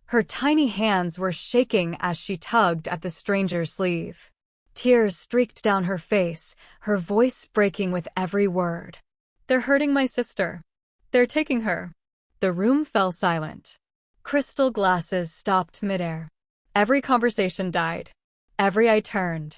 Her tiny hands were shaking as she tugged at the stranger's sleeve. Tears streaked down her face, her voice breaking with every word. "They're hurting my sister. They're taking her." The room fell silent. Crystal glasses stopped midair. Every conversation died. Every eye turned.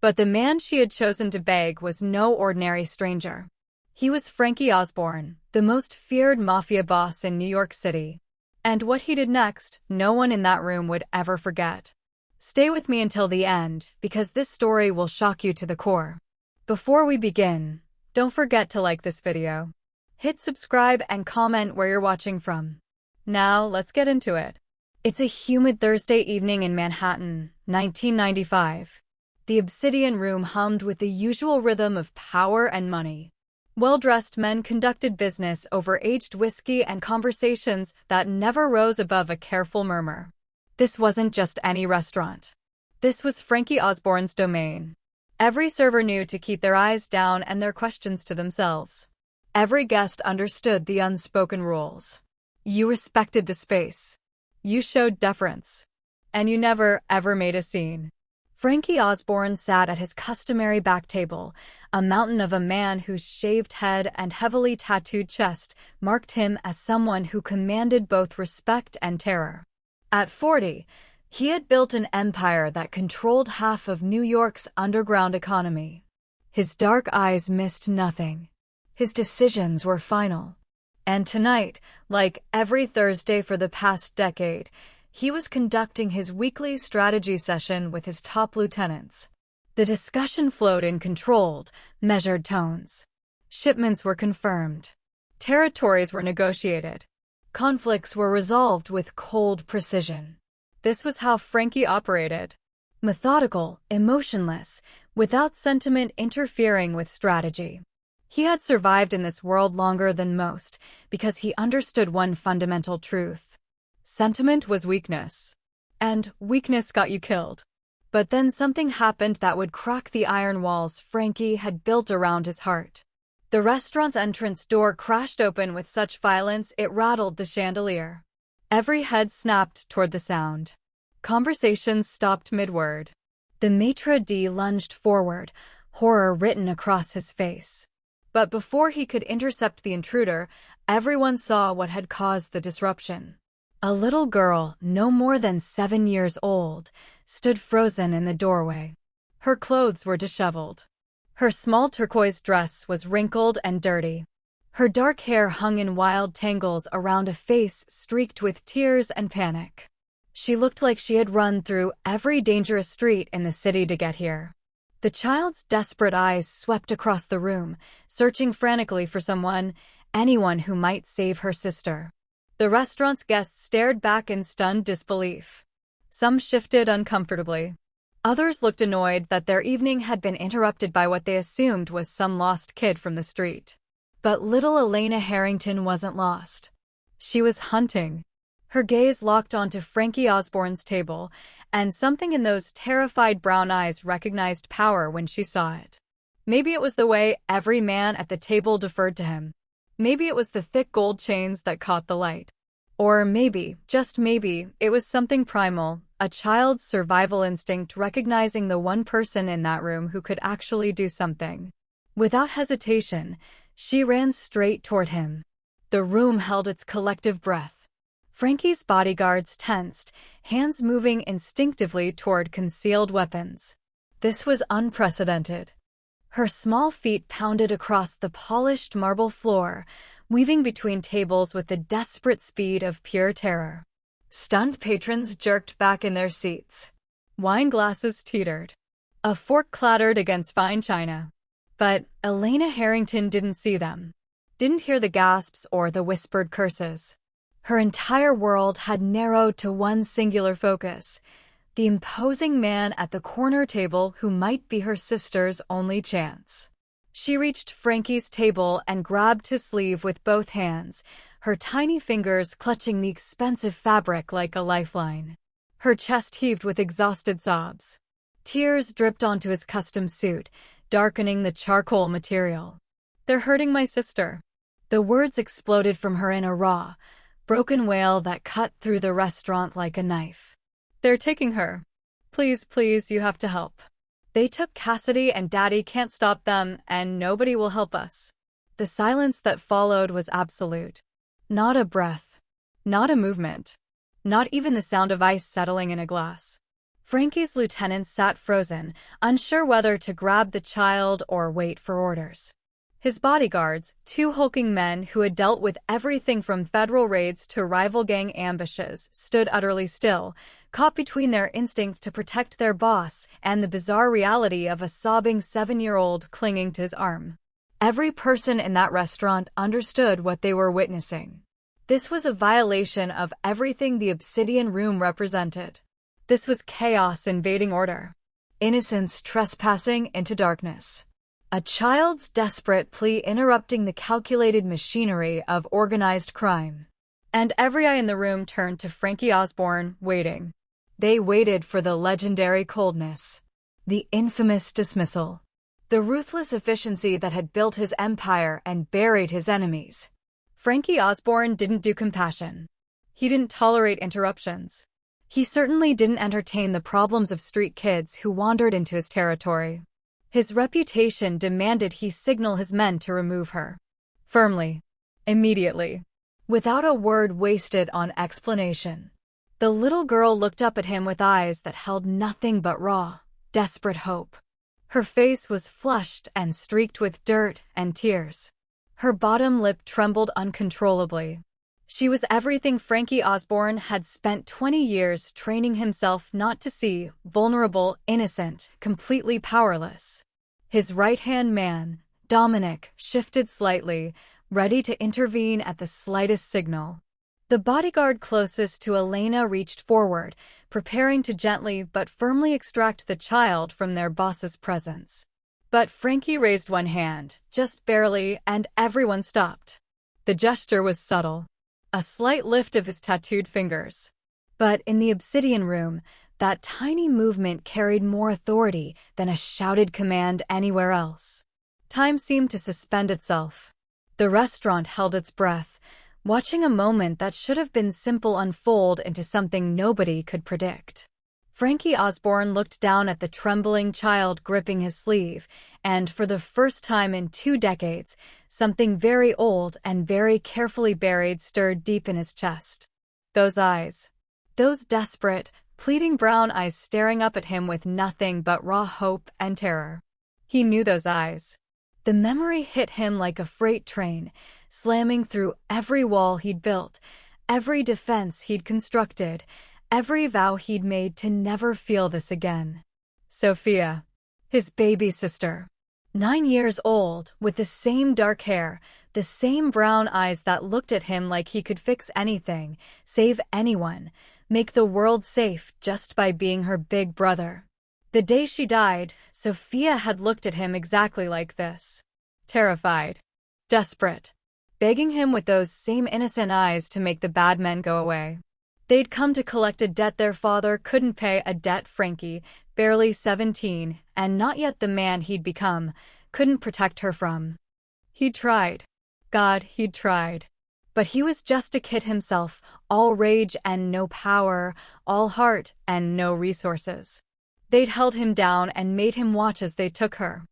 But the man she had chosen to beg was no ordinary stranger. He was Frankie Osborne, the most feared Mafia boss in New York City. And what he did next, no one in that room would ever forget. Stay with me until the end, because this story will shock you to the core. Before we begin, don't forget to like this video. Hit subscribe and comment where you're watching from. Now, let's get into it. It's a humid Thursday evening in Manhattan, 1995. The Obsidian Room hummed with the usual rhythm of power and money. Well-dressed men conducted business over aged whiskey and conversations that never rose above a careful murmur. This wasn't just any restaurant. This was Frankie Osborne's domain. Every server knew to keep their eyes down and their questions to themselves. Every guest understood the unspoken rules. You respected the space. You showed deference. And you never, ever made a scene. Frankie Osborne sat at his customary back table, a mountain of a man whose shaved head and heavily tattooed chest marked him as someone who commanded both respect and terror. At 40, he had built an empire that controlled half of New York's underground economy. His dark eyes missed nothing. His decisions were final. And tonight, like every Thursday for the past decade, he was conducting his weekly strategy session with his top lieutenants. The discussion flowed in controlled, measured tones. Shipments were confirmed. Territories were negotiated. Conflicts were resolved with cold precision. This was how Frankie operated. Methodical, emotionless, without sentiment interfering with strategy. He had survived in this world longer than most because he understood one fundamental truth. Sentiment was weakness. And weakness got you killed. But then something happened that would crack the iron walls Frankie had built around his heart. The restaurant's entrance door crashed open with such violence it rattled the chandelier. Every head snapped toward the sound. Conversations stopped mid-word. The maitre d' lunged forward, horror written across his face. But before he could intercept the intruder, everyone saw what had caused the disruption. A little girl, no more than 7 years old, stood frozen in the doorway. Her clothes were disheveled. Her small turquoise dress was wrinkled and dirty. Her dark hair hung in wild tangles around a face streaked with tears and panic. She looked like she had run through every dangerous street in the city to get here. The child's desperate eyes swept across the room, searching frantically for someone, anyone who might save her sister. The restaurant's guests stared back in stunned disbelief. Some shifted uncomfortably. Others looked annoyed that their evening had been interrupted by what they assumed was some lost kid from the street. But little Elena Harrington wasn't lost. She was hunting. Her gaze locked onto Frankie Osborne's table, and something in those terrified brown eyes recognized power when she saw it. Maybe it was the way every man at the table deferred to him. Maybe it was the thick gold chains that caught the light. Or maybe, just maybe, it was something primal, a child's survival instinct recognizing the one person in that room who could actually do something. Without hesitation, she ran straight toward him. The room held its collective breath. Frankie's bodyguards tensed, hands moving instinctively toward concealed weapons. This was unprecedented. Her small feet pounded across the polished marble floor, weaving between tables with the desperate speed of pure terror. Stunned patrons jerked back in their seats. Wine glasses teetered. A fork clattered against fine china. But Elena Harrington didn't see them. Didn't hear the gasps or the whispered curses. Her entire world had narrowed to one singular focus, the imposing man at the corner table who might be her sister's only chance. She reached Frankie's table and grabbed his sleeve with both hands, her tiny fingers clutching the expensive fabric like a lifeline. Her chest heaved with exhausted sobs. Tears dripped onto his custom suit, darkening the charcoal material. "They're hurting my sister." The words exploded from her in a raw, broken wail that cut through the restaurant like a knife. "They're taking her. Please, please, you have to help. They took Cassidy and Daddy can't stop them, and nobody will help us." The silence that followed was absolute. Not a breath. Not a movement. Not even the sound of ice settling in a glass. Frankie's lieutenants sat frozen, unsure whether to grab the child or wait for orders. His bodyguards, two hulking men who had dealt with everything from federal raids to rival gang ambushes, stood utterly still, caught between their instinct to protect their boss and the bizarre reality of a sobbing 7-year-old clinging to his arm. Every person in that restaurant understood what they were witnessing. This was a violation of everything the Obsidian Room represented. This was chaos invading order. Innocence trespassing into darkness. A child's desperate plea interrupting the calculated machinery of organized crime. And every eye in the room turned to Frankie Osborne, waiting. They waited for the legendary coldness. The infamous dismissal. The ruthless efficiency that had built his empire and buried his enemies. Frankie Osborne didn't do compassion. He didn't tolerate interruptions. He certainly didn't entertain the problems of street kids who wandered into his territory. His reputation demanded he signal his men to remove her. Firmly. Immediately. Without a word wasted on explanation. The little girl looked up at him with eyes that held nothing but raw, desperate hope. Her face was flushed and streaked with dirt and tears. Her bottom lip trembled uncontrollably. She was everything Frankie Osborne had spent 20 years training himself not to see: vulnerable, innocent, completely powerless. His right-hand man, Dominic, shifted slightly, ready to intervene at the slightest signal. The bodyguard closest to Elena reached forward, preparing to gently but firmly extract the child from their boss's presence. But Frankie raised one hand, just barely, and everyone stopped. The gesture was subtle. A slight lift of his tattooed fingers. But in the Obsidian Room, that tiny movement carried more authority than a shouted command anywhere else. Time seemed to suspend itself. The restaurant held its breath, watching a moment that should have been simple unfold into something nobody could predict. Frankie Osborne looked down at the trembling child gripping his sleeve, and for the first time in 2 decades, something very old and very carefully buried stirred deep in his chest. Those eyes. Those desperate, pleading brown eyes staring up at him with nothing but raw hope and terror. He knew those eyes. The memory hit him like a freight train, slamming through every wall he'd built, every defense he'd constructed, every vow he'd made to never feel this again. Sophia. His baby sister. 9 years old, with the same dark hair, the same brown eyes that looked at him like he could fix anything, save anyone, make the world safe just by being her big brother. The day she died, Sophia had looked at him exactly like this. Terrified. Desperate. Begging him with those same innocent eyes to make the bad men go away. They'd come to collect a debt their father couldn't pay, a debt Frankie, barely 17, and not yet the man he'd become, couldn't protect her from. He'd tried. God, he'd tried. But he was just a kid himself, all rage and no power, all heart and no resources. They'd held him down and made him watch as they took her.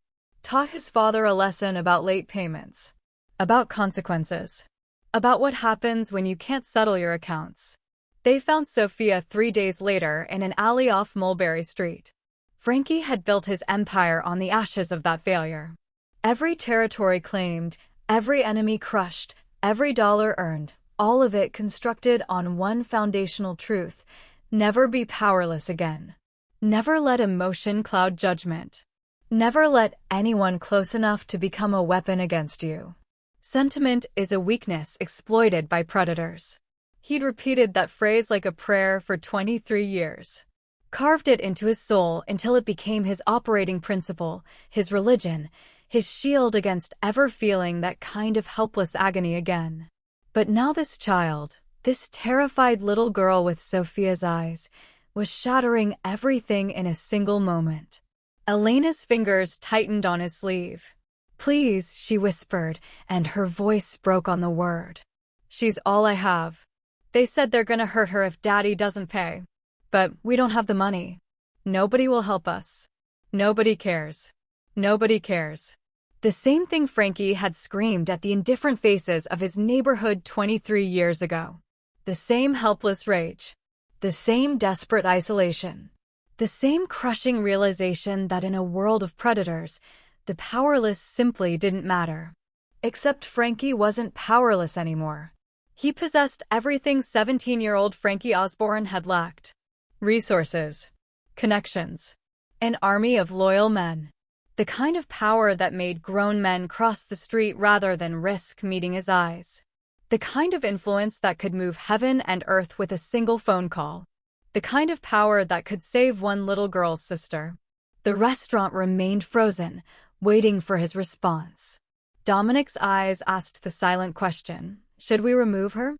Taught his father a lesson about late payments. About consequences. About what happens when you can't settle your accounts. They found Sophia 3 days later in an alley off Mulberry Street. Frankie had built his empire on the ashes of that failure. Every territory claimed, every enemy crushed, every dollar earned, all of it constructed on one foundational truth: never be powerless again. Never let emotion cloud judgment. Never let anyone close enough to become a weapon against you. Sentiment is a weakness exploited by predators. He'd repeated that phrase like a prayer for 23 years. Carved it into his soul until it became his operating principle, his religion, his shield against ever feeling that kind of helpless agony again. But now this child, this terrified little girl with Sophia's eyes, was shattering everything in a single moment. Elena's fingers tightened on his sleeve. "Please," she whispered, and her voice broke on the word. "She's all I have." They said they're gonna hurt her if Daddy doesn't pay. But we don't have the money. Nobody will help us. Nobody cares. Nobody cares. The same thing Frankie had screamed at the indifferent faces of his neighborhood 23 years ago. The same helpless rage. The same desperate isolation. The same crushing realization that in a world of predators, the powerless simply didn't matter. Except Frankie wasn't powerless anymore. He possessed everything 17-year-old Frankie Osborne had lacked. Resources. Connections. An army of loyal men. The kind of power that made grown men cross the street rather than risk meeting his eyes. The kind of influence that could move heaven and earth with a single phone call. The kind of power that could save one little girl's sister. The restaurant remained frozen, waiting for his response. Dominic's eyes asked the silent question, should we remove her?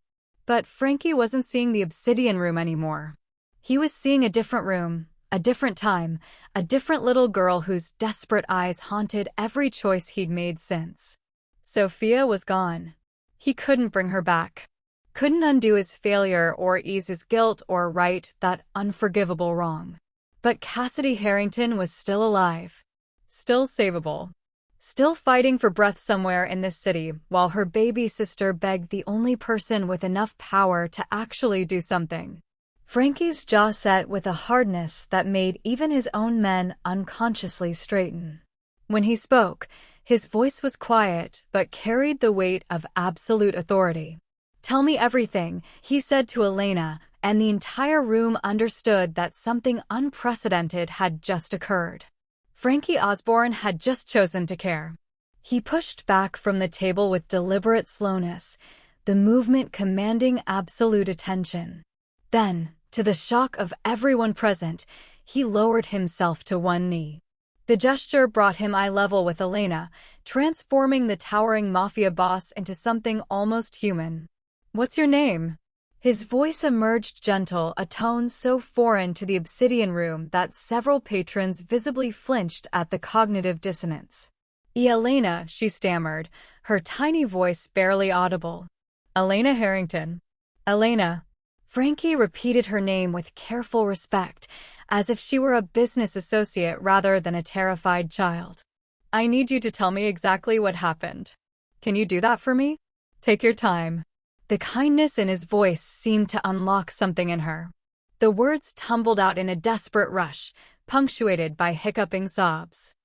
But Frankie wasn't seeing the obsidian room anymore. He was seeing a different room, a different time, a different little girl whose desperate eyes haunted every choice he'd made since. Sophia was gone. He couldn't bring her back. Couldn't undo his failure or ease his guilt or right that unforgivable wrong. But Cassidy Harrington was still alive. Still savable. Still fighting for breath somewhere in this city while her baby sister begged the only person with enough power to actually do something. Frankie's jaw set with a hardness that made even his own men unconsciously straighten. When he spoke, his voice was quiet but carried the weight of absolute authority. "Tell me everything," he said to Elena, and the entire room understood that something unprecedented had just occurred. Frankie Osborne had just chosen to care. He pushed back from the table with deliberate slowness, the movement commanding absolute attention. Then, to the shock of everyone present, he lowered himself to one knee. The gesture brought him eye level with Elena, transforming the towering Mafia boss into something almost human. "What's your name?" His voice emerged gentle, a tone so foreign to the obsidian room that several patrons visibly flinched at the cognitive dissonance. "Elena," she stammered, her tiny voice barely audible. "Elena Harrington." "Elena." Frankie repeated her name with careful respect, as if she were a business associate rather than a terrified child. "I need you to tell me exactly what happened. Can you do that for me? Take your time." The kindness in his voice seemed to unlock something in her. The words tumbled out in a desperate rush, punctuated by hiccuping sobs.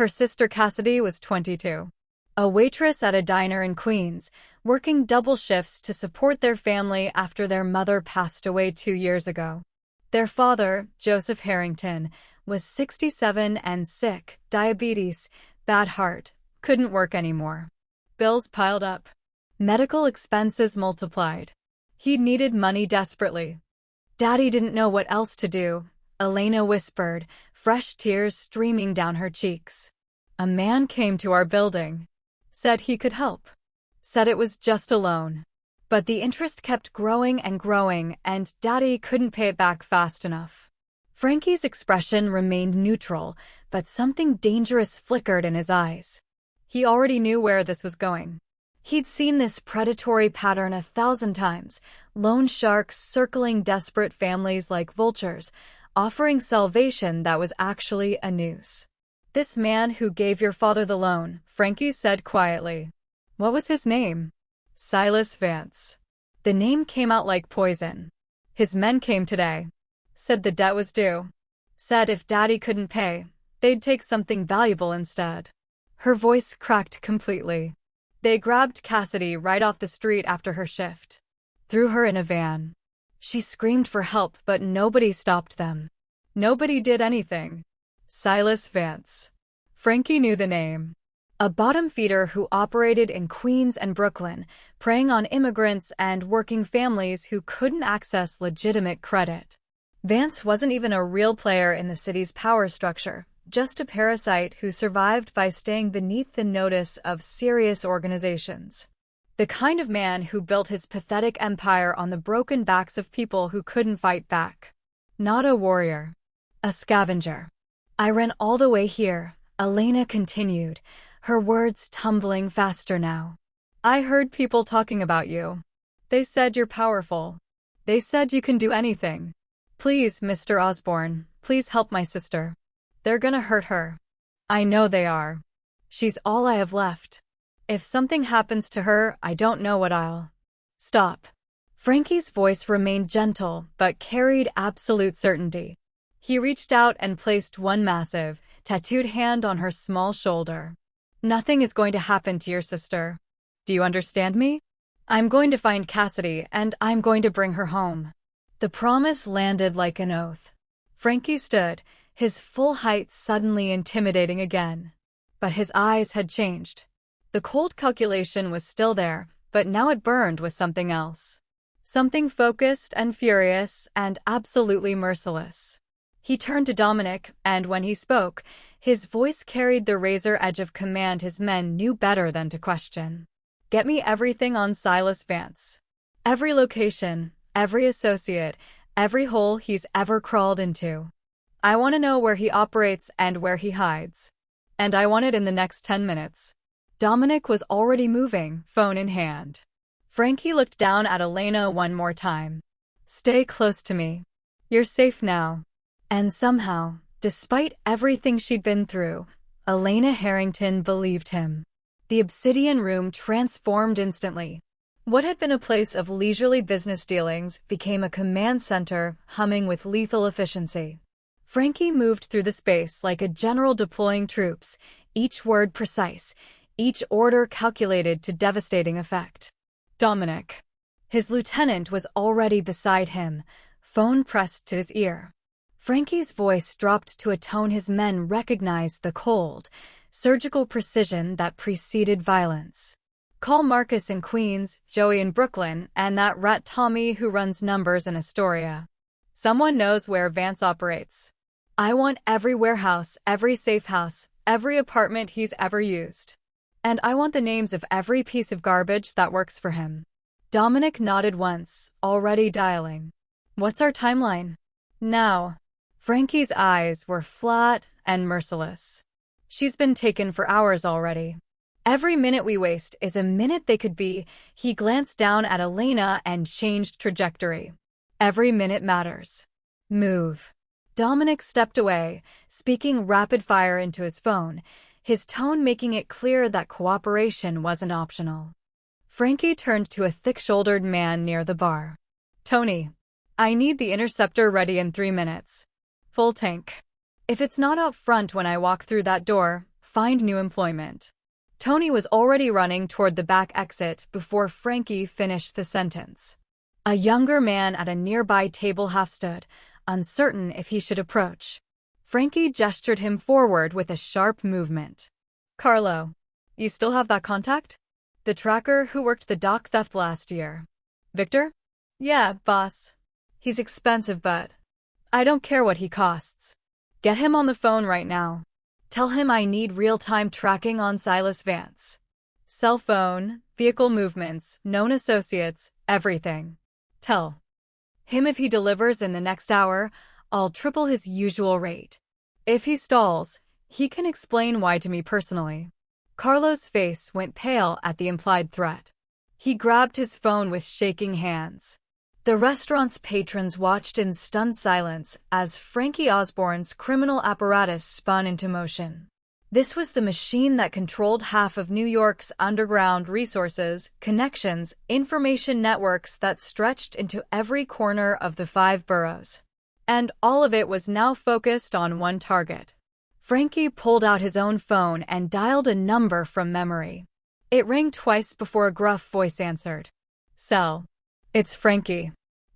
Her sister Cassidy was 22. A waitress at a diner in Queens, working double shifts to support their family after their mother passed away 2 years ago. Their father, Joseph Harrington, was 67 and sick, diabetes, bad heart, couldn't work anymore. Bills piled up. Medical expenses multiplied. He needed money desperately. "Daddy didn't know what else to do," Elena whispered, fresh tears streaming down her cheeks. "A man came to our building. Said he could help. Said it was just a loan. But the interest kept growing, and Daddy couldn't pay it back fast enough." Frankie's expression remained neutral, but something dangerous flickered in his eyes. He already knew where this was going. He'd seen this predatory pattern 1,000 times, loan sharks circling desperate families like vultures, offering salvation that was actually a noose. "This man who gave your father the loan," Frankie said quietly. "What was his name?" "Silas Vance." The name came out like poison. "His men came today. Said the debt was due. Said if Daddy couldn't pay, they'd take something valuable instead." Her voice cracked completely. "They grabbed Cassidy right off the street after her shift. Threw her in a van. She screamed for help, but nobody stopped them. Nobody did anything." Silas Vance. Frankie knew the name. A bottom feeder who operated in Queens and Brooklyn, preying on immigrants and working families who couldn't access legitimate credit. Vance wasn't even a real player in the city's power structure, just a parasite who survived by staying beneath the notice of serious organizations. The kind of man who built his pathetic empire on the broken backs of people who couldn't fight back. Not a warrior. A scavenger. "I ran all the way here," Elena continued, her words tumbling faster now. "I heard people talking about you. They said you're powerful. They said you can do anything. Please, Mr. Osborne, please help my sister. They're gonna hurt her. I know they are. She's all I have left. If something happens to her, I don't know what I'll. Stop. Frankie's voice remained gentle, but carried absolute certainty. He reached out and placed one massive, tattooed hand on her small shoulder. Nothing is going to happen to your sister. Do you understand me? I'm going to find Cassidy, and I'm going to bring her home. The promise landed like an oath. Frankie stood, his full height suddenly intimidating again. But his eyes had changed. The cold calculation was still there, but now it burned with something else. Something focused and furious and absolutely merciless. He turned to Dominic, and when he spoke, his voice carried the razor edge of command his men knew better than to question. Get me everything on Silas Vance. Every location, every associate, every hole he's ever crawled into. I want to know where he operates and where he hides. And I want it in the next 10 minutes. Dominic was already moving, phone in hand. Frankie looked down at Elena one more time. Stay close to me. You're safe now. And somehow, despite everything she'd been through, Elena Harrington believed him. The obsidian room transformed instantly. What had been a place of leisurely business dealings became a command center humming with lethal efficiency. Frankie moved through the space like a general deploying troops, each word precise, each order calculated to devastating effect. Dominic. His lieutenant was already beside him, phone pressed to his ear. Frankie's voice dropped to a tone his men recognized the cold, surgical precision that preceded violence. Call Marcus in Queens, Joey in Brooklyn, and that rat Tommy who runs numbers in Astoria. Someone knows where Vance operates. I want every warehouse, every safe house, every apartment he's ever used. And I want the names of every piece of garbage that works for him. Dominic nodded once, already dialing. What's our timeline? Now. Frankie's eyes were flat and merciless. She's been taken for hours already. Every minute we waste is a minute they could be. He glanced down at Elena and changed trajectory. Every minute matters. Move. Dominic stepped away, speaking rapid fire into his phone, his tone making it clear that cooperation wasn't optional. Frankie turned to a thick-shouldered man near the bar. Tony. I need the interceptor ready in 3 minutes. Full tank. If it's not out front when I walk through that door, find new employment. Tony was already running toward the back exit before Frankie finished the sentence. A younger man at a nearby table half stood, uncertain if he should approach. Frankie gestured him forward with a sharp movement. Carlo. You still have that contact? The tracker who worked the dock theft last year. Victor? Yeah, boss. He's expensive, but I don't care what he costs. Get him on the phone right now. Tell him I need real-time tracking on Silas Vance. Cell phone, vehicle movements, known associates, everything. Tell him if he delivers in the next hour, I'll triple his usual rate. If he stalls, he can explain why to me personally. Carlo's face went pale at the implied threat. He grabbed his phone with shaking hands. The restaurant's patrons watched in stunned silence as Frankie Osborne's criminal apparatus spun into motion. This was the machine that controlled half of New York's underground resources, connections, information networks that stretched into every corner of the 5 boroughs. And all of it was now focused on one target. Frankie pulled out his own phone and dialed a number from memory. It rang twice before a gruff voice answered. Cell. It's Frankie.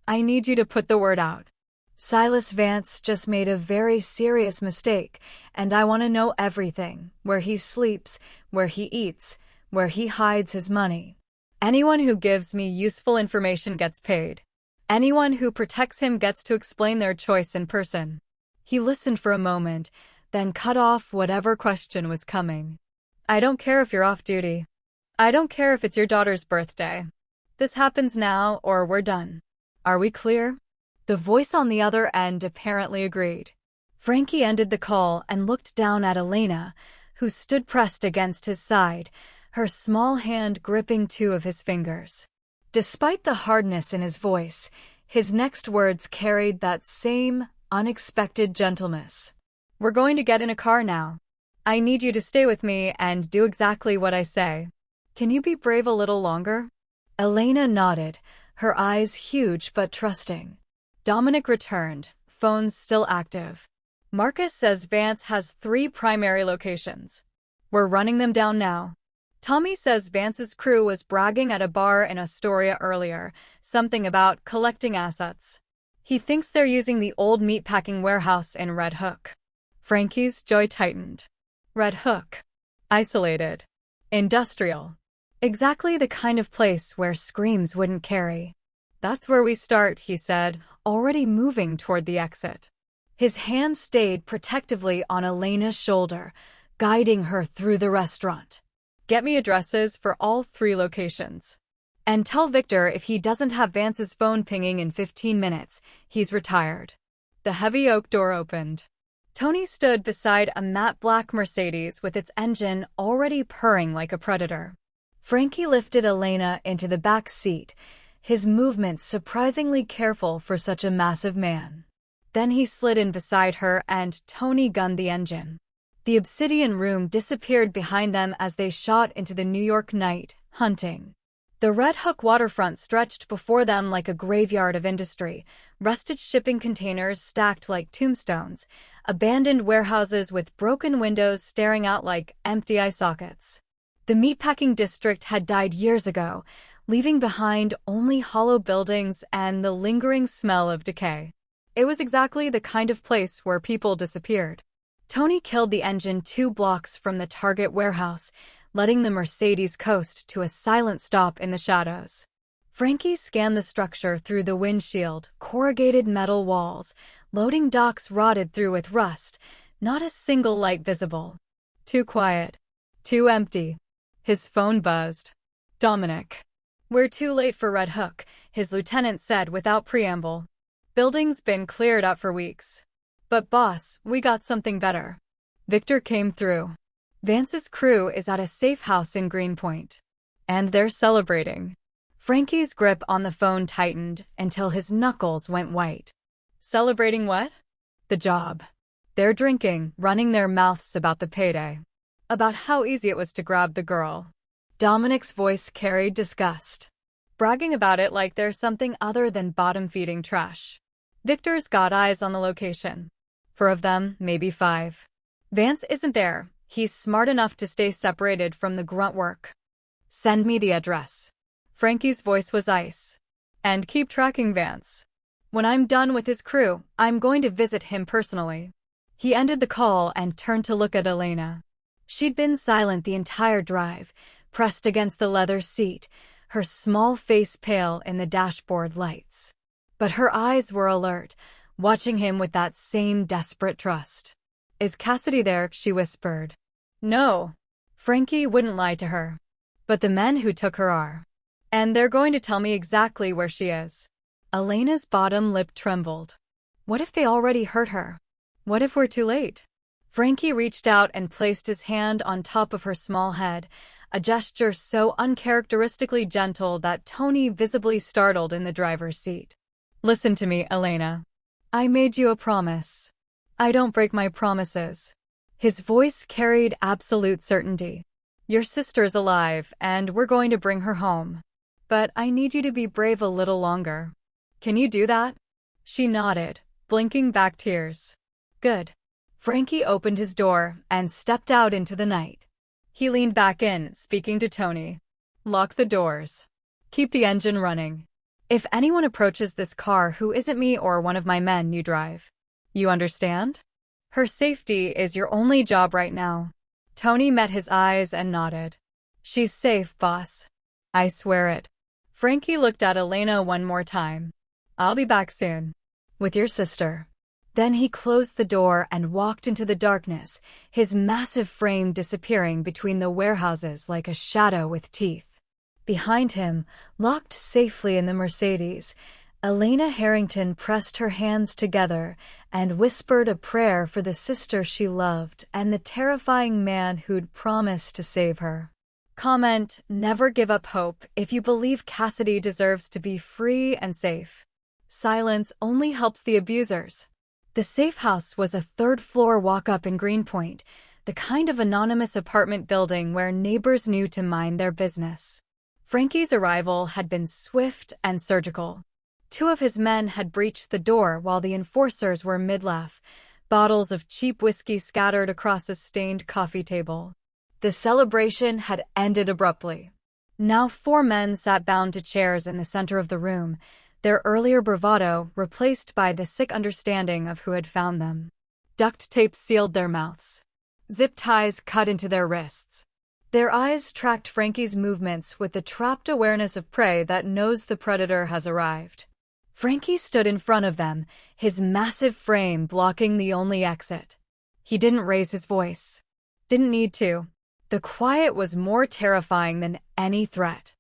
I need you to put the word out. Silas Vance just made a very serious mistake, and I want to know everything. Where he sleeps, where he eats, where he hides his money. Anyone who gives me useful information gets paid. Anyone who protects him gets to explain their choice in person. He listened for a moment, then cut off whatever question was coming. I don't care if you're off duty. I don't care if it's your daughter's birthday. This happens now or we're done. Are we clear? The voice on the other end apparently agreed. Frankie ended the call and looked down at Elena, who stood pressed against his side, her small hand gripping 2 of his fingers. Despite the hardness in his voice, His next words carried that same unexpected gentleness. "We're going to get in a car now. I need you to stay with me and do exactly what I say. Can you be brave a little longer?" Elena nodded, her eyes huge but trusting. Dominic returned, phone still active. "Marcus says Vance has 3 primary locations. We're running them down now. Tommy says Vance's crew was bragging at a bar in Astoria earlier, something about collecting assets. He thinks they're using the old meatpacking warehouse in Red Hook." Frankie's jaw tightened. Red Hook. Isolated. Industrial. Exactly the kind of place where screams wouldn't carry. "That's where we start," he said, already moving toward the exit. His hand stayed protectively on Elena's shoulder, guiding her through the restaurant. "Get me addresses for all 3 locations. And tell Victor if he doesn't have Vance's phone pinging in 15 minutes, he's retired." The heavy oak door opened. Tony stood beside a matte black Mercedes with its engine already purring like a predator. Frankie lifted Elena into the back seat, his movements surprisingly careful for such a massive man. Then he slid in beside her and Tony gunned the engine. The obsidian room disappeared behind them as they shot into the New York night, hunting. The Red Hook waterfront stretched before them like a graveyard of industry, rusted shipping containers stacked like tombstones, abandoned warehouses with broken windows staring out like empty eye sockets. The meatpacking district had died years ago, leaving behind only hollow buildings and the lingering smell of decay. It was exactly the kind of place where people disappeared. Tony killed the engine 2 blocks from the Target warehouse, letting the Mercedes coast to a silent stop in the shadows. Frankie scanned the structure through the windshield, corrugated metal walls, loading docks rotted through with rust, not a single light visible. Too quiet. Too empty. His phone buzzed. "Dominic." "We're too late for Red Hook," his lieutenant said without preamble. "Building's been cleared up for weeks. But boss, we got something better." Victor came through. "Vance's crew is at a safe house in Greenpoint. And they're celebrating." Frankie's grip on the phone tightened until his knuckles went white. "Celebrating what?" "The job. They're drinking, running their mouths about the payday. About how easy it was to grab the girl." Dominic's voice carried disgust. "Bragging about it like they're something other than bottom-feeding trash. Victor's got eyes on the location. 4 of them, maybe 5. Vance isn't there. He's smart enough to stay separated from the grunt work. Send me the address." Frankie's voice was ice. "And keep tracking Vance. When I'm done with his crew, I'm going to visit him personally." He ended the call and turned to look at Elena. She'd been silent the entire drive, pressed against the leather seat, her small face pale in the dashboard lights. But her eyes were alert, watching him with that same desperate trust. "Is Cassidy there?" she whispered. "No." Frankie wouldn't lie to her. "But the men who took her are. And they're going to tell me exactly where she is." Elena's bottom lip trembled. What if they already hurt her? What if we're too late? Frankie reached out and placed his hand on top of her small head, a gesture so uncharacteristically gentle that Tony visibly startled in the driver's seat. "Listen to me, Elena. I made you a promise. I don't break my promises." His voice carried absolute certainty. "Your sister's alive, and we're going to bring her home. But I need you to be brave a little longer. Can you do that?" She nodded, blinking back tears. "Good." Frankie opened his door and stepped out into the night. He leaned back in, speaking to Tony. "Lock the doors. Keep the engine running. If anyone approaches this car who isn't me or one of my men, you drive. You understand? Her safety is your only job right now." Tony met his eyes and nodded. "She's safe, boss. I swear it." Frankie looked at Elena one more time. "I'll be back soon. With your sister." Then he closed the door and walked into the darkness, his massive frame disappearing between the warehouses like a shadow with teeth. Behind him, locked safely in the Mercedes, Elena Harrington pressed her hands together and whispered a prayer for the sister she loved and the terrifying man who'd promised to save her. Comment: never give up hope if you believe Cassidy deserves to be free and safe. Silence only helps the abusers. The safe house was a third-floor walk-up in Greenpoint, the kind of anonymous apartment building where neighbors knew to mind their business. Frankie's arrival had been swift and surgical. Two of his men had breached the door while the enforcers were mid-laugh, bottles of cheap whiskey scattered across a stained coffee table. The celebration had ended abruptly. Now 4 men sat bound to chairs in the center of the room, their earlier bravado replaced by the sick understanding of who had found them. Duct tape sealed their mouths. Zip ties cut into their wrists. Their eyes tracked Frankie's movements with the trapped awareness of prey that knows the predator has arrived. Frankie stood in front of them, his massive frame blocking the only exit. He didn't raise his voice. Didn't need to. The quiet was more terrifying than any threat.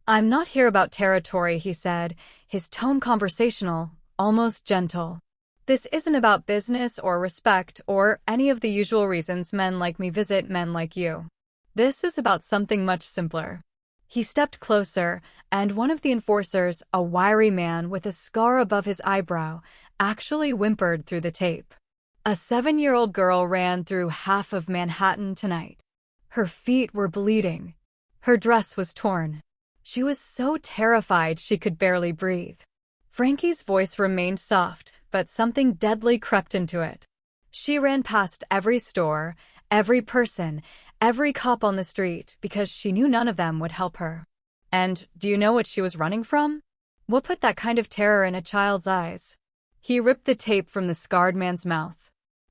"I'm not here about territory," he said, his tone conversational, almost gentle. "This isn't about business or respect or any of the usual reasons men like me visit men like you. This is about something much simpler." He stepped closer, and one of the enforcers, a wiry man with a scar above his eyebrow, actually whimpered through the tape. "A 7-year-old girl ran through half of Manhattan tonight. Her feet were bleeding. Her dress was torn. She was so terrified she could barely breathe." Frankie's voice remained soft, but something deadly crept into it. "She ran past every store, every person, every cop on the street because she knew none of them would help her. And do you know what she was running from? What put that kind of terror in a child's eyes?" He ripped the tape from the scarred man's mouth.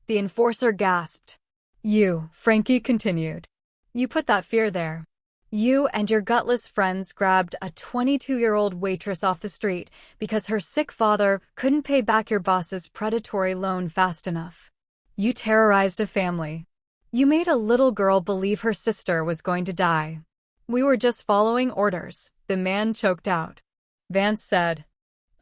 The enforcer gasped. "You," Frankie continued. "You put that fear there. You and your gutless friends grabbed a 22-year-old waitress off the street because her sick father couldn't pay back your boss's predatory loan fast enough. You terrorized a family. You made a little girl believe her sister was going to die. We were just following orders," the man choked out. Vance said.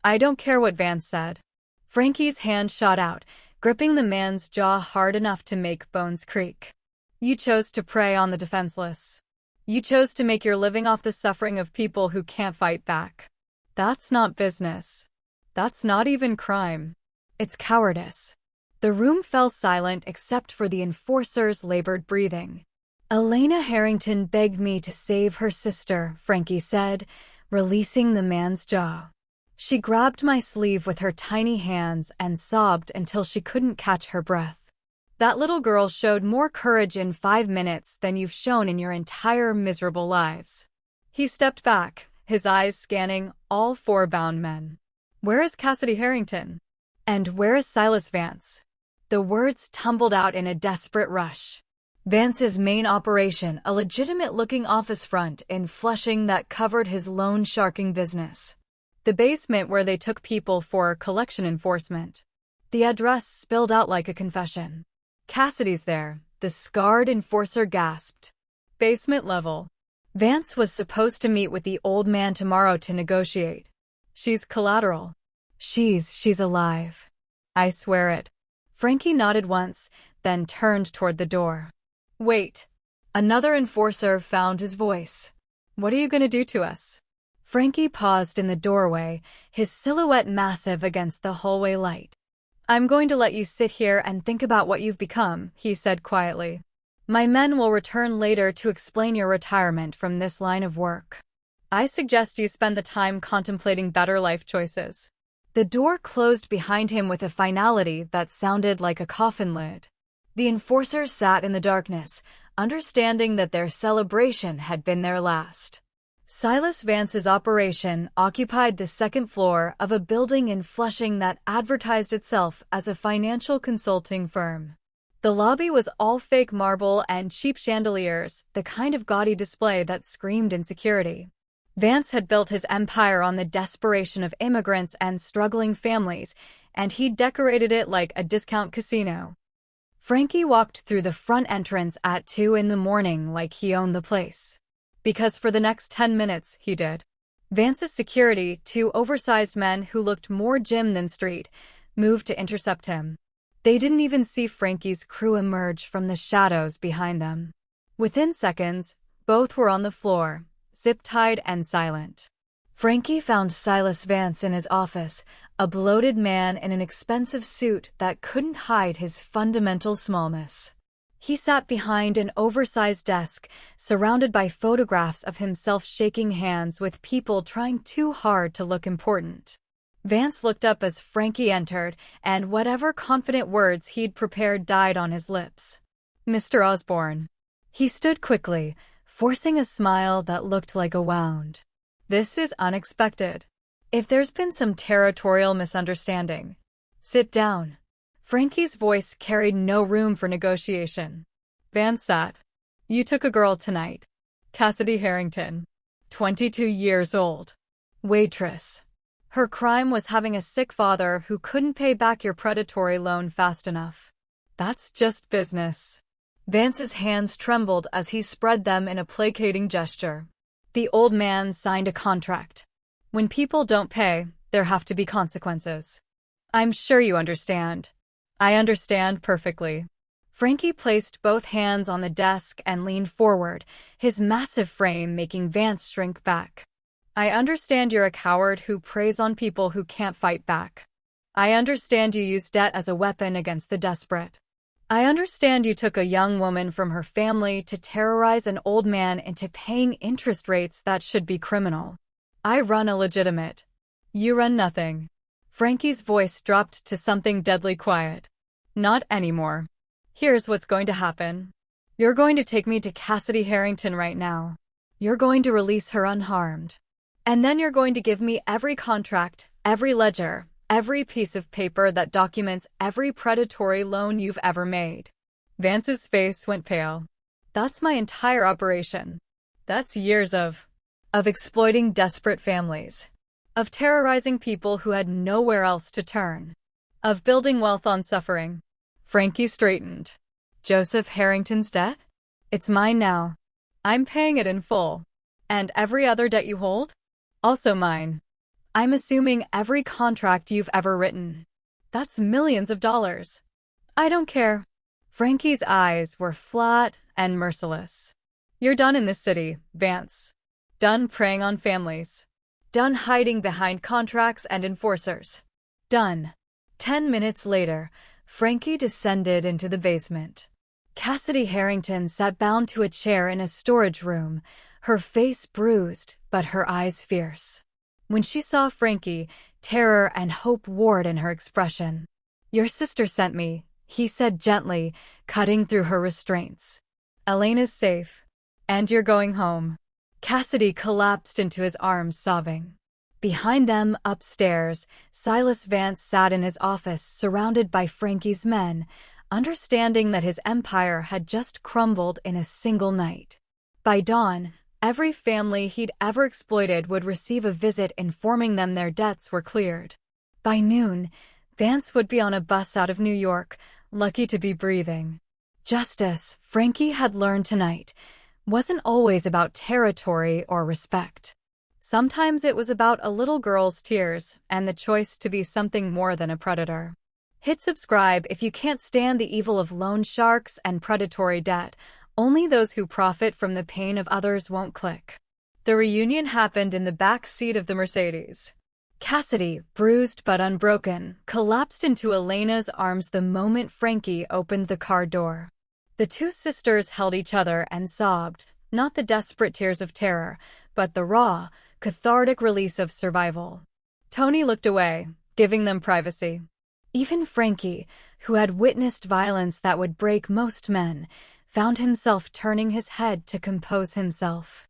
"I don't care what Vance said." Frankie's hand shot out, gripping the man's jaw hard enough to make bones creak. "You chose to prey on the defenseless. You chose to make your living off the suffering of people who can't fight back. That's not business. That's not even crime. It's cowardice." The room fell silent except for the enforcer's labored breathing. "Elena Harrington begged me to save her sister," Frankie said, releasing the man's jaw. "She grabbed my sleeve with her tiny hands and sobbed until she couldn't catch her breath. That little girl showed more courage in 5 minutes than you've shown in your entire miserable lives." He stepped back, his eyes scanning all 4 bound men. "Where is Cassidy Harrington? And where is Silas Vance?" The words tumbled out in a desperate rush. "Vance's main operation, a legitimate-looking office front in Flushing that covered his loan sharking business. The basement where they took people for collection enforcement." The address spilled out like a confession. "Cassidy's there," the scarred enforcer gasped. "Basement level. Vance was supposed to meet with the old man tomorrow to negotiate. She's collateral. She's alive. I swear it." Frankie nodded once, then turned toward the door. "Wait." Another enforcer found his voice. "What are you going to do to us?" Frankie paused in the doorway, his silhouette massive against the hallway light. "I'm going to let you sit here and think about what you've become," he said quietly. "My men will return later to explain your retirement from this line of work. I suggest you spend the time contemplating better life choices." The door closed behind him with a finality that sounded like a coffin lid. The enforcers sat in the darkness, understanding that their celebration had been their last. Silas Vance's operation occupied the 2nd floor of a building in Flushing that advertised itself as a financial consulting firm. The lobby was all fake marble and cheap chandeliers, the kind of gaudy display that screamed insecurity. Vance had built his empire on the desperation of immigrants and struggling families, and he decorated it like a discount casino. Frankie walked through the front entrance at 2 in the morning like he owned the place. Because for the next 10 minutes, he did. Vance's security, 2 oversized men who looked more gym than street, moved to intercept him. They didn't even see Frankie's crew emerge from the shadows behind them. Within seconds, both were on the floor, zip-tied and silent. Frankie found Silas Vance in his office, a bloated man in an expensive suit that couldn't hide his fundamental smallness. He sat behind an oversized desk, surrounded by photographs of himself shaking hands with people trying too hard to look important. Vance looked up as Frankie entered, and whatever confident words he'd prepared died on his lips. "Mr. Osborne." He stood quickly, forcing a smile that looked like a wound. "This is unexpected. If there's been some territorial misunderstanding, sit down." Frankie's voice carried no room for negotiation. Vance sat. "You took a girl tonight. Cassidy Harrington. 22 years old. Waitress. Her crime was having a sick father who couldn't pay back your predatory loan fast enough. That's just business." Vance's hands trembled as he spread them in a placating gesture. The old man signed a contract. "When people don't pay, there have to be consequences. I'm sure you understand." "I understand perfectly." Frankie placed both hands on the desk and leaned forward, his massive frame making Vance shrink back. "I understand you're a coward who preys on people who can't fight back. I understand you use debt as a weapon against the desperate. I understand you took a young woman from her family to terrorize an old man into paying interest rates that should be criminal. I run a legitimate. You run nothing." Frankie's voice dropped to something deadly quiet. "Not anymore. Here's what's going to happen. You're going to take me to Cassidy Harrington right now. You're going to release her unharmed. And then you're going to give me every contract, every ledger, every piece of paper that documents every predatory loan you've ever made." Vance's face went pale. "That's my entire operation. That's years of exploiting desperate families, of terrorizing people who had nowhere else to turn, of building wealth on suffering." Frankie straightened. "Joseph Harrington's debt? It's mine now. I'm paying it in full. And every other debt you hold? Also mine. I'm assuming every contract you've ever written. That's millions of dollars. I don't care." Frankie's eyes were flat and merciless. "You're done in this city, Vance. Done preying on families. Done hiding behind contracts and enforcers. Done." 10 minutes later, Frankie descended into the basement. Cassidy Harrington sat bound to a chair in a storage room, her face bruised, but her eyes fierce. When she saw Frankie, terror and hope warred in her expression. "Your sister sent me," he said gently, cutting through her restraints. "Elena's safe. And you're going home." Cassidy collapsed into his arms, sobbing. Behind them, upstairs, Silas Vance sat in his office, surrounded by Frankie's men, understanding that his empire had just crumbled in a single night. By dawn, every family he'd ever exploited would receive a visit informing them their debts were cleared. By noon, Vance would be on a bus out of New York, lucky to be breathing. Justice, Frankie had learned tonight, wasn't always about territory or respect. Sometimes it was about a little girl's tears and the choice to be something more than a predator. Hit subscribe if you can't stand the evil of loan sharks and predatory debt. Only those who profit from the pain of others won't click. The reunion happened in the back seat of the Mercedes. Cassidy, bruised but unbroken, collapsed into Elena's arms the moment Frankie opened the car door. The two sisters held each other and sobbed, not the desperate tears of terror, but the raw, cathartic release of survival. Tony looked away, giving them privacy. Even Frankie, who had witnessed violence that would break most men, found himself turning his head to compose himself.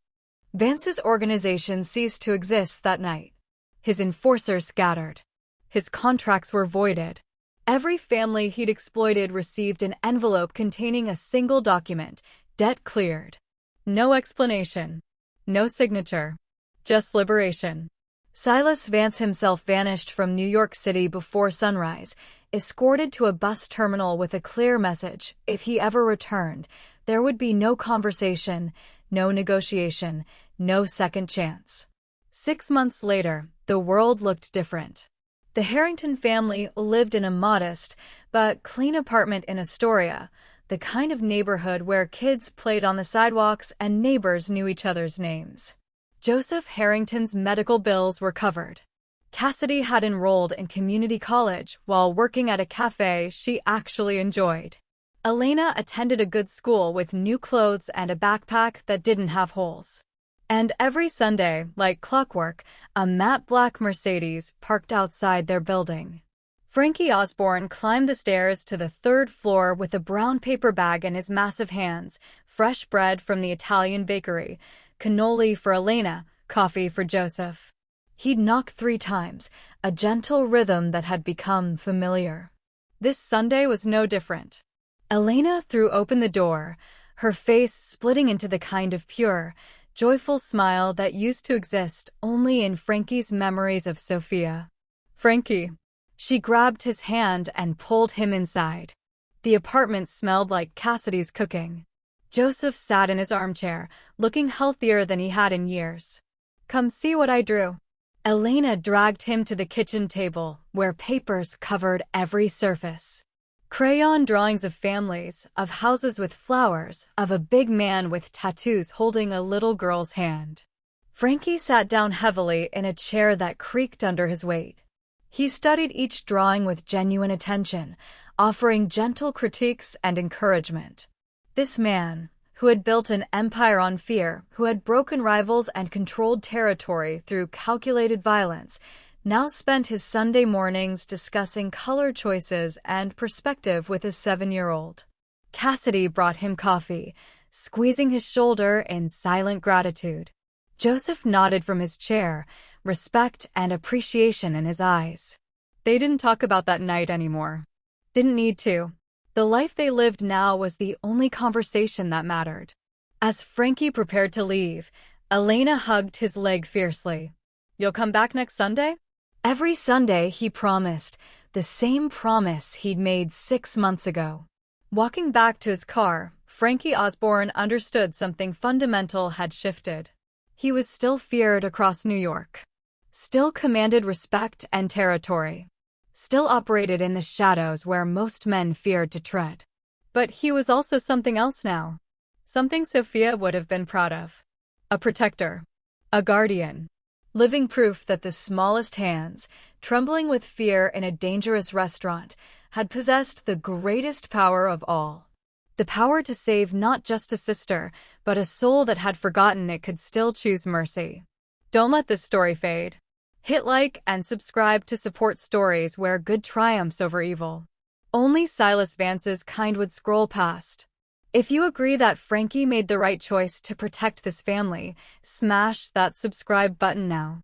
Vance's organization ceased to exist that night. His enforcers scattered. His contracts were voided. Every family he'd exploited received an envelope containing a single document, debt cleared. No explanation. No signature. Just liberation. Silas Vance himself vanished from New York City before sunrise, escorted to a bus terminal with a clear message: if he ever returned, there would be no conversation, no negotiation, no second chance. 6 months later, the world looked different. The Harrington family lived in a modest but clean apartment in Astoria, the kind of neighborhood where kids played on the sidewalks and neighbors knew each other's names. Joseph Harrington's medical bills were covered. Cassidy had enrolled in community college while working at a cafe she actually enjoyed. Elena attended a good school with new clothes and a backpack that didn't have holes. And every Sunday, like clockwork, a matte black Mercedes parked outside their building. Frankie Osborne climbed the stairs to the third floor with a brown paper bag in his massive hands, fresh bread from the Italian bakery, cannoli for Elena, coffee for Joseph. He'd knock 3 times, a gentle rhythm that had become familiar. This Sunday was no different. Elena threw open the door, her face splitting into the kind of pure, joyful smile that used to exist only in Frankie's memories of Sophia. "Frankie." She grabbed his hand and pulled him inside. The apartment smelled like Cassidy's cooking. Joseph sat in his armchair, looking healthier than he had in years. "Come see what I drew." Elena dragged him to the kitchen table, where papers covered every surface. Crayon drawings of families, of houses with flowers, of a big man with tattoos holding a little girl's hand. Frankie sat down heavily in a chair that creaked under his weight. He studied each drawing with genuine attention, offering gentle critiques and encouragement. This man, who had built an empire on fear, who had broken rivals and controlled territory through calculated violence, now spent his Sunday mornings discussing color choices and perspective with his 7-year-old. Cassidy brought him coffee, squeezing his shoulder in silent gratitude. Joseph nodded from his chair, respect and appreciation in his eyes. They didn't talk about that night anymore. Didn't need to. The life they lived now was the only conversation that mattered. As Frankie prepared to leave, Elena hugged his leg fiercely. "You'll come back next Sunday?" Every Sunday, he promised, the same promise he'd made 6 months ago. Walking back to his car, Frankie Osborne understood something fundamental had shifted. He was still feared across New York. Still commanded respect and territory. Still operated in the shadows where most men feared to tread. But he was also something else now. Something Sophia would have been proud of. A protector. A guardian. Living proof that the smallest hands, trembling with fear in a dangerous restaurant, had possessed the greatest power of all. The power to save not just a sister, but a soul that had forgotten it could still choose mercy. Don't let this story fade. Hit like and subscribe to support stories where good triumphs over evil. Only Silas Vance's kind would scroll past. If you agree that Frankie made the right choice to protect this family, smash that subscribe button now.